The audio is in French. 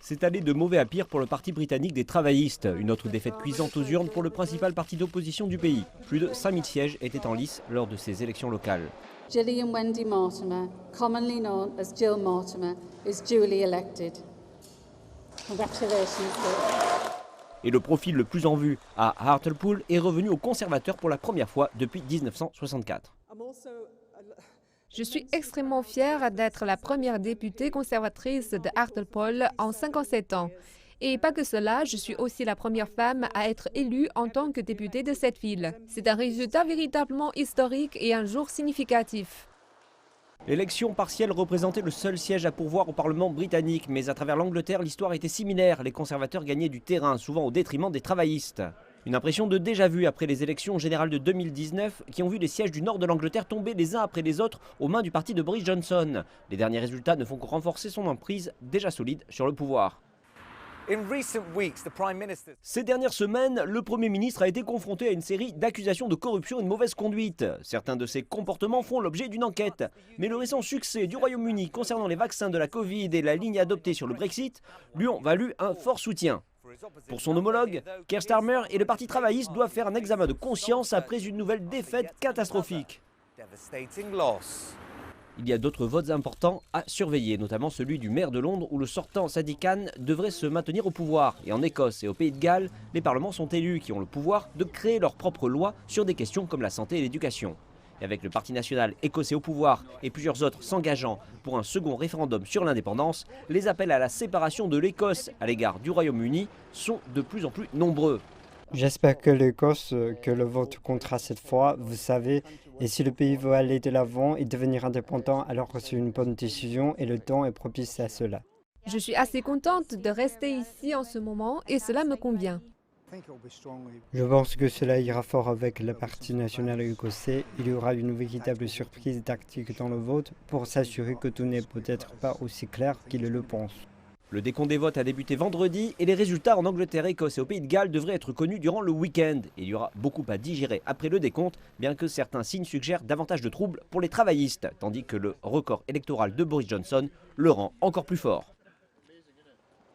C'est allé de mauvais à pire pour le parti britannique des travaillistes. Une autre défaite cuisante aux urnes pour le principal parti d'opposition du pays. Plus de 5000 sièges étaient en lice lors de ces élections locales. Gillian Wendy Mortimer, commonly known as Jill Mortimer, is duly elected. Congratulations. Et le profil le plus en vue à Hartlepool est revenu aux conservateurs pour la première fois depuis 1964. Je suis extrêmement fière d'être la première députée conservatrice de Hartlepool en 57 ans. Et pas que cela, je suis aussi la première femme à être élue en tant que députée de cette ville. C'est un résultat véritablement historique et un jour significatif. L'élection partielle représentait le seul siège à pourvoir au Parlement britannique, mais à travers l'Angleterre, l'histoire était similaire. Les conservateurs gagnaient du terrain, souvent au détriment des travaillistes. Une impression de déjà-vu après les élections générales de 2019 qui ont vu les sièges du nord de l'Angleterre tomber les uns après les autres aux mains du parti de Boris Johnson. Les derniers résultats ne font que renforcer son emprise déjà solide sur le pouvoir. Ces dernières semaines, le Premier ministre a été confronté à une série d'accusations de corruption et de mauvaise conduite. Certains de ses comportements font l'objet d'une enquête. Mais le récent succès du Royaume-Uni concernant les vaccins de la Covid et la ligne adoptée sur le Brexit lui ont valu un fort soutien. Pour son homologue, Keir Starmer et le Parti travailliste doivent faire un examen de conscience après une nouvelle défaite catastrophique. Il y a d'autres votes importants à surveiller, notamment celui du maire de Londres où le sortant Sadiq Khan devrait se maintenir au pouvoir. Et en Écosse et au Pays de Galles, les parlements sont élus qui ont le pouvoir de créer leurs propres lois sur des questions comme la santé et l'éducation. Et avec le Parti national écossais au pouvoir et plusieurs autres s'engageant pour un second référendum sur l'indépendance, les appels à la séparation de l'Écosse à l'égard du Royaume-Uni sont de plus en plus nombreux. J'espère que l'Écosse, que le vote comptera cette fois, vous savez, et si le pays veut aller de l'avant et devenir indépendant, alors c'est une bonne décision et le temps est propice à cela. Je suis assez contente de rester ici en ce moment et cela me convient. Je pense que cela ira fort avec le Parti national écossais. Il y aura une véritable surprise tactique dans le vote pour s'assurer que tout n'est peut-être pas aussi clair qu'il le pense. Le décompte des votes a débuté vendredi et les résultats en Angleterre, Écosse et au Pays de Galles devraient être connus durant le week-end. Il y aura beaucoup à digérer après le décompte, bien que certains signes suggèrent davantage de troubles pour les travaillistes, tandis que le record électoral de Boris Johnson le rend encore plus fort.